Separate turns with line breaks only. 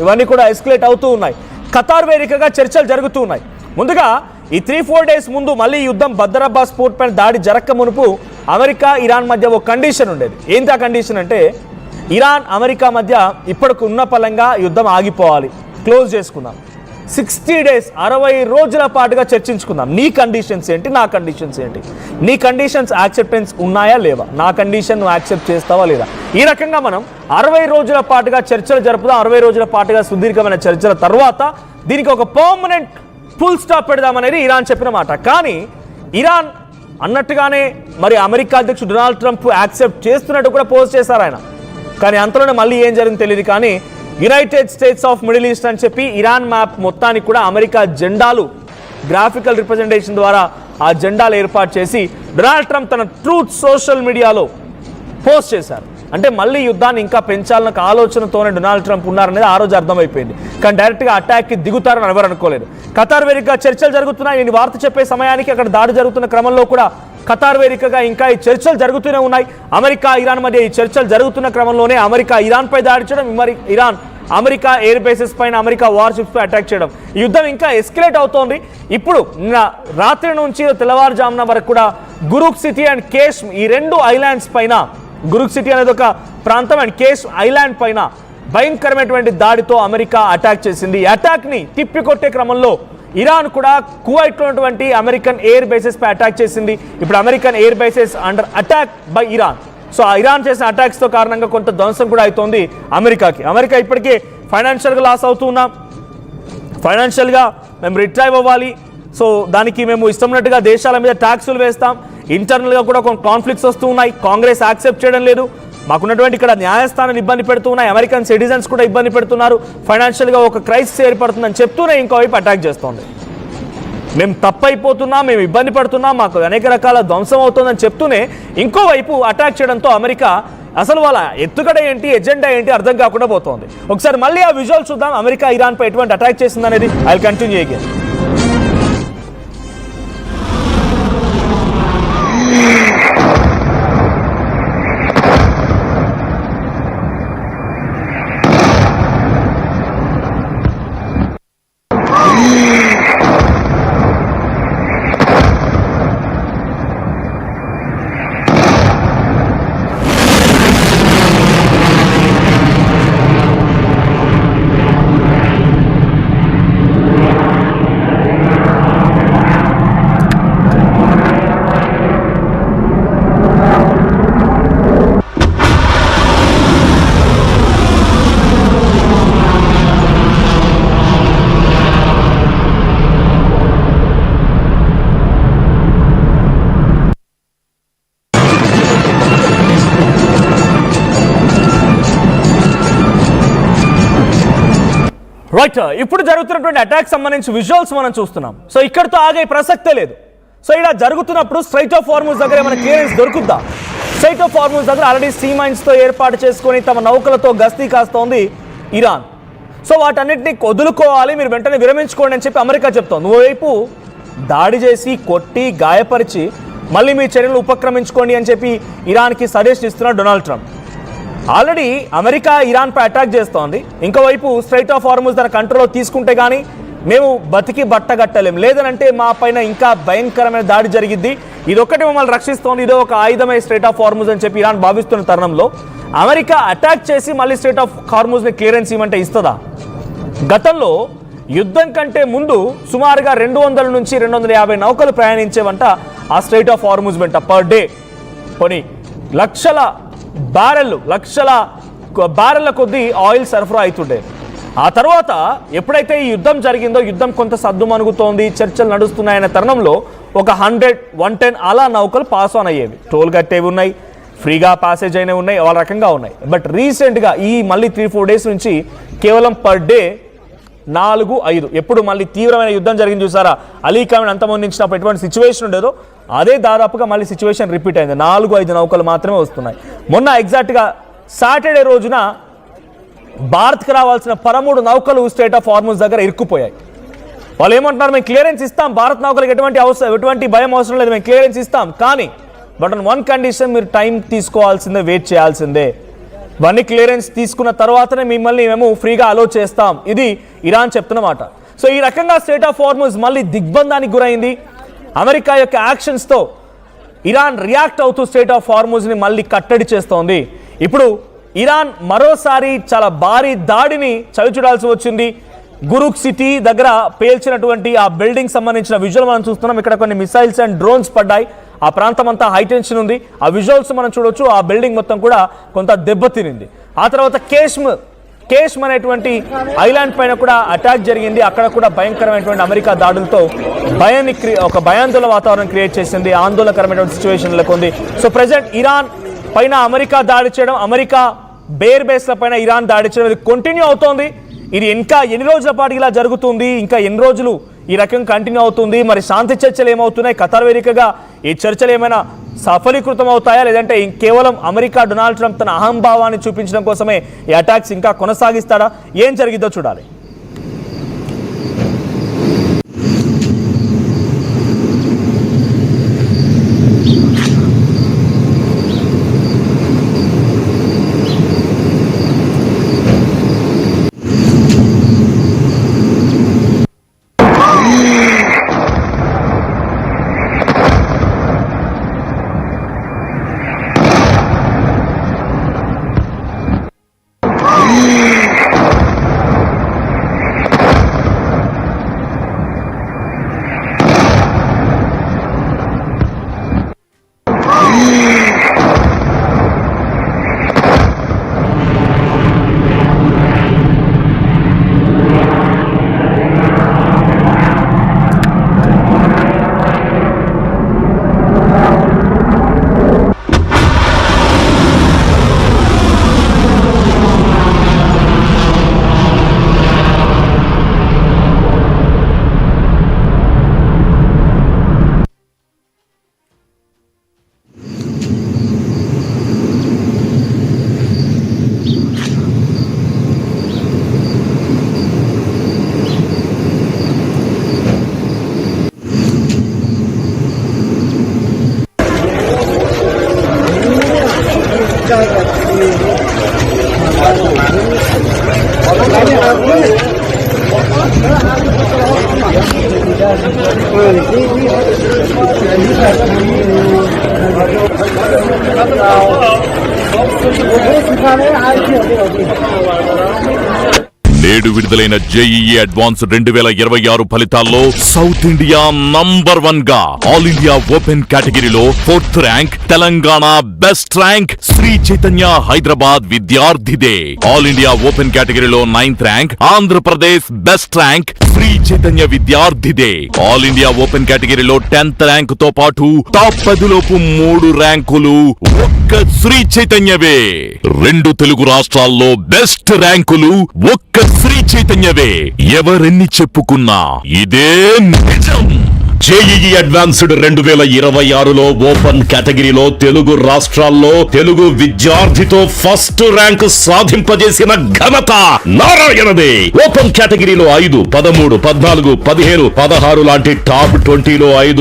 ఇవన్నీ కూడా ఎస్కలేట్ అవుతూ ఉన్నాయి. ఖతార్ వేదికగా చర్చలు జరుగుతూ ఉన్నాయి. ముందుగా ఈ 3-4 డేస్ ముందు మళ్ళీ యుద్ధం బద్దరబ్బాస్ పోర్ట్ పైన దాడి జరక్క మునుపు అమెరికా ఇరాన్ మధ్య ఒక కండిషన్ ఉండేది. ఏంటి ఆ కండిషన్ అంటే ఇరాన్ అమెరికా మధ్య ఇప్పటికి ఉన్న పలంగా యుద్ధం ఆగిపోవాలి, క్లోజ్ చేసుకుందాం, 60 డేస్ 60 రోజుల పాటుగా చర్చించుకుందాం. నీ కండిషన్స్ ఏంటి, నా కండిషన్స్ ఏంటి, నీ కండిషన్స్ యాక్సెప్టెన్స్ ఉన్నాయా లేవా, నా కండిషన్ నువ్వు యాక్సెప్ట్ చేస్తావా లేదా, ఈ రకంగా మనం 60 రోజుల పాటుగా చర్చలు జరుపుదాం. 60 రోజుల పాటుగా సుదీర్ఘమైన చర్చల తర్వాత దీనికి ఒక పర్మనెంట్ ఫుల్ స్టాప్ పెడదామనేది ఇరాన్ చెప్పిన మాట. కానీ ఇరాన్ అన్నట్టుగానే మరి అమెరికా అధ్యక్షుడు డొనాల్డ్ ట్రంప్ యాక్సెప్ట్ చేస్తున్నట్టు కూడా పోస్ట్ చేశారు ఆయన. కానీ అంతలోనే మళ్ళీ ఏం జరిగింది తెలియదు. కానీ United states of middle east అని చెప్పి ఇరాన్ మ్యాప్ మొత్తానికి కూడా అమెరికా జెండాలు గ్రాఫికల్ రిప్రజెంటేషన్ ద్వారా ఆ జెండాలు ఏర్పాటు చేసి డొనాల్డ్ ట్రంప్ తన ట్రూత్ సోషల్ మీడియాలో పోస్ట్ చేశారు. అంటే మళ్ళీ యుద్ధాన్ని ఇంకా పెంచాలన్న ఆలోచనతోనే డొనాల్డ్ ట్రంప్ ఉన్నారనేది ఆ రోజు అర్థమైపోయింది. కానీ డైరెక్ట్గా అటాక్కి దిగుతారని ఎవరు అనుకోలేదు. ఖతార్ వేదికగా చర్చలు జరుగుతున్నాయి. నేను వార్త చెప్పే సమయానికి అక్కడ దాడి జరుగుతున్న క్రమంలో కూడా ఖతార్ వేదికగా ఇంకా ఈ చర్చలు జరుగుతూనే ఉన్నాయి. అమెరికా ఇరాన్ మధ్య ఈ చర్చలు జరుగుతున్న క్రమంలోనే అమెరికా ఇరాన్పై దాడి చేయడం, ఇరాన్ అమెరికా ఎయిర్ బేసెస్ పైన, అమెరికా వార్షిప్స్ పై అటాక్ చేయడం, ఈ యుద్ధం ఇంకా ఎస్కలేట్ అవుతోంది. ఇప్పుడు రాత్రి నుంచి తెల్లవారుజామున వరకు కూడా గురుక్ సిటీ అండ్ కేష్, ఈ 2 ఐలాండ్స్ పైన, గురుక్ సిటీ అనేది ఒక ప్రాంతం అండ్ కేష్ ఐలాండ్ పైన భయంకరమైనటువంటి దాడితో అమెరికా అటాక్ చేసింది. ఈ అటాక్ని తిప్పికొట్టే క్రమంలో ఇరాన్ కూడా కువైట్లో ఉన్నటువంటి అమెరికన్ ఎయిర్ బేసెస్ పై అటాక్ చేసింది. ఇప్పుడు American air bases under attack by Iran. So ఆ ఇరాన్ చేసిన అటాక్స్తో కారణంగా కొంత ధ్వంసం కూడా అవుతోంది అమెరికాకి. అమెరికా ఇప్పటికే ఫైనాన్షియల్గా లాస్ అవుతున్నాం, ఫైనాన్షియల్గా మేము రిట్రైవ్ అవ్వాలి, సో దానికి మేము ఇష్టమైనట్టుగా దేశాల మీద ట్యాక్సులు వేస్తాం, ఇంటర్నల్గా కూడా కొన్ని కాన్ఫ్లిక్ట్స్ వస్తూ ఉన్నాయి, కాంగ్రెస్ యాక్సెప్ట్ చేయడం లేదు, మాకున్నటువంటి ఇక్కడ న్యాయస్థానాలు ఇబ్బంది పెడుతూ ఉన్నాయి, అమెరికన్ సిటిజన్స్ కూడా ఇబ్బంది పెడుతున్నారు, ఫైనాన్షియల్గా ఒక క్రైసిస్ ఏర్పడుతుందని చెప్తూనే ఇంకోవైపు అటాక్ చేస్తోంది. మేము తప్పైపోతున్నాం, మేము ఇబ్బంది పడుతున్నాం, మాకు అనేక రకాల ధ్వంసం అవుతుందని చెప్తూనే ఇంకోవైపు అటాక్ చేయడంతో అమెరికా అసలు వాళ్ళ ఎత్తుగడ ఏంటి, ఎజెండా ఏంటి అర్థం కాకుండా పోతోంది. ఒకసారి మళ్ళీ ఆ విజువల్ చూద్దాం. అమెరికా ఇరాన్పై ఎటువంటి అటాక్ చేసిందనేది I will continue again. Right, ఇప్పుడు జరుగుతున్నటువంటి అటాక్ సంబంధించి విజువల్స్ మనం చూస్తున్నాం. సో ఇక్కడితో ఆగే ప్రసక్తే లేదు. సో ఇలా జరుగుతున్నప్పుడు స్ట్రైట్ ఆఫ్ హార్మూజ్ దగ్గర మన క్లియరెన్స్ దొరుకుద్దా? స్ట్రైట్ ఆఫ్ హార్మూజ్ దగ్గర ఆల్రెడీ సీ మైన్స్తో ఏర్పాటు చేసుకొని తమ నౌకలతో గస్తీ కాస్తోంది ఇరాన్. సో వాటన్నిటిని వదులుకోవాలి, మీరు వెంటనే విరమించుకోండి అని చెప్పి అమెరికా చెప్తోంది. ఓవైపు దాడి చేసి కొట్టి గాయపరిచి మళ్ళీ మీ చర్యలు ఉపక్రమించుకోండి అని చెప్పి ఇరాన్కి సజెస్ట్ ఇస్తున్నాడు డొనాల్డ్ ట్రంప్. ఆల్రెడీ అమెరికా ఇరాన్పై అటాక్ చేస్తోంది, ఇంకోవైపు స్ట్రైట్ ఆఫ్ హార్మూజ్ తన కంట్రోల్లో తీసుకుంటే కానీ మేము బతికి బట్టగట్టలేం, లేదనంటే మా పైన ఇంకా భయంకరమైన దాడి జరిగిద్ది, ఇదొక్కటి మమ్మల్ని రక్షిస్తోంది, ఇదో ఒక ఆయుధమే స్ట్రైట్ ఆఫ్ హార్మూజ్ అని చెప్పి ఇరాన్ భావిస్తున్న తరుణంలో అమెరికా అటాక్ చేసి మళ్ళీ స్ట్రైట్ ఆఫ్ హార్మూజ్ని క్లియరెన్స్ ఇవ్వమంటే ఇస్తుందా? గతంలో యుద్ధం కంటే ముందు సుమారుగా 200 నుంచి 250 నౌకలు ప్రయాణించేవంట ఆ స్ట్రైట్ ఆఫ్ హార్మూజ్ వెంట పర్ డే. కొన్ని లక్షల బ్యారెళ్ల కొద్దీ ఆయిల్ సరఫరా అవుతుండే. ఆ తర్వాత ఎప్పుడైతే ఈ యుద్ధం జరిగిందో, యుద్ధం కొంత సద్దుమణుగుతోంది, చర్చలు నడుస్తున్నాయనే తరుణంలో ఒక 100-110 అలా నౌకలు పాస్ ఆన్ అయ్యేవి. టోల్ కట్టేవి ఉన్నాయి, ఫ్రీగా ప్యాసేజ్ అయినవి ఉన్నాయి, వాళ్ళ రకంగా ఉన్నాయి. బట్ రీసెంట్గా ఈ మళ్ళీ 3-4 డేస్ నుంచి కేవలం పర్ డే 4-5, ఎప్పుడు మళ్ళీ తీవ్రమైన యుద్ధం జరిగింది చూసారా, అలీ ఖామెనీ అంతమొందించినప్పుడు ఎటువంటి సిచ్యువేషన్ ఉండేదో అదే దాదాపుగా మళ్ళీ సిచ్యువేషన్ రిపీట్ అయింది. 4-5 నౌకలు మాత్రమే వస్తున్నాయి. మొన్న ఎగ్జాక్ట్గా సాటర్డే రోజున భారత్కి రావాల్సిన 13 నౌకలు స్ట్రైట్ ఆఫ్ హార్మూజ్ దగ్గర ఇరుక్కుపోయాయి. వాళ్ళు ఏమంటున్నారు, మేము క్లియరెన్స్ ఇస్తాం, భారత్ నౌకలకు ఎటువంటి భయం అవసరం లేదు, మేము క్లియరెన్స్ ఇస్తాం, కానీ బట్ ఆన్ వన్ కండిషన్, మీరు టైం తీసుకోవాల్సిందే, వెయిట్ చేయాల్సిందే. ఇవన్నీ క్లియరెన్స్ తీసుకున్న తర్వాతనే మిమ్మల్ని మేము ఫ్రీగా అలో చేస్తాం, ఇది ఇరాన్ చెప్తున్నమాట. సో ఈ రకంగా స్ట్రెయిట్ ఆఫ్ హార్ముజ్ మళ్ళీ దిగ్బంధానికి గురైంది. అమెరికా యొక్క యాక్షన్స్తో ఇరాన్ రియాక్ట్ అవుతూ స్ట్రెయిట్ ఆఫ్ హార్ముజ్ని మళ్ళీ కట్టడి చేస్తోంది. ఇప్పుడు ఇరాన్ మరోసారి చాలా భారీ దాడిని చవిచూడాల్సి వచ్చింది. గురుక్ సిటీ దగ్గర పేల్చినటువంటి ఆ బిల్డింగ్ సంబంధించిన విజువల్ మనం చూస్తున్నాం. ఇక్కడ కొన్ని మిసైల్స్ అండ్ డ్రోన్స్ పడ్డాయి. ఆ ప్రాంతం అంతా హైటెన్షన్ ఉంది. ఆ విజువల్స్ మనం చూడొచ్చు. ఆ బిల్డింగ్ మొత్తం కూడా కొంత దెబ్బతినింది. ఆ తర్వాత కేష్మ్ అనేటువంటి ఐలాండ్ పైన కూడా అటాక్ జరిగింది. అక్కడ కూడా భయంకరమైనటువంటి అమెరికా దాడులతో ఒక భయాందోళన వాతావరణం క్రియేట్ చేసింది. ఆందోళనకరమైనటువంటి సిచ్యువేషన్ నెలకొంది. సో ప్రెసెంట్ ఇరాన్ పైన అమెరికా దాడి చేయడం, అమెరికా బేర్ బేస్ల పైన ఇరాన్ దాడి చేయడం ఇది కంటిన్యూ అవుతోంది. ఇది ఇంకా ఎన్ని రోజుల పాటు ఇలా జరుగుతుంది, ఇంకా ఎన్ని రోజులు ఈ రకం కంటిన్యూ అవుతుంది, మరి శాంతి చర్చలు ఏమవుతున్నాయి, ఖతార్ వేదికగా ఈ చర్చలు ఏమైనా సఫలీకృతం అవుతాయా, లేదంటే కేవలం అమెరికా డొనాల్డ్ ట్రంప్ తన అహంభావాన్ని చూపించడం కోసమే ఈ అటాక్స్ ఇంకా కొనసాగిస్తాడా, ఏం జరిగిద్దో చూడాలి.
నేడు విడుదలైన జేఈఈ అడ్వాన్స్ 2026 ఫలితాల్లో సౌత్ ఇండియా నంబర్ 1 గా ఆల్ ఇండియా ఓపెన్ కేటగిరీలో 4th rank Telangana, best rank Sri Chaitanya Hyderabad విద్యార్థిదే. ఆల్ ఇండియా ఓపెన్ కేటగిరీలో 9th rank Andhra Pradesh, best rank Sri Chaitanya విద్యార్థిదే. ఆల్ ఇండియా ఓపెన్ కేటగిరీలో 10th ర్యాంక్ తో పాటు టాప్ 10 లోపు 3 ర్యాంకులు ఒక్క శ్రీ చైతన్యవే. 2 తెలుగు రాష్ట్రాల్లో బెస్ట్ ర్యాంకులు ఒక్క శ్రీ చైతన్యవే. ఎవరెన్ని చెప్పుకున్నా ఇదే నిజం. జేఈఈ అడ్వాన్స్డ్ 2026లో ఓపెన్ కేటగిరీలో తెలుగు రాష్ట్రాల్లో తెలుగు విద్యార్థితో ఫస్ట్ ర్యాంక్ సాధింపజేసిన ఘనత నారాయణదే. ఓపెన్ కేటగిరీలో 5, 13, 14, 15, 16 లాంటి టాప్ 20లో 5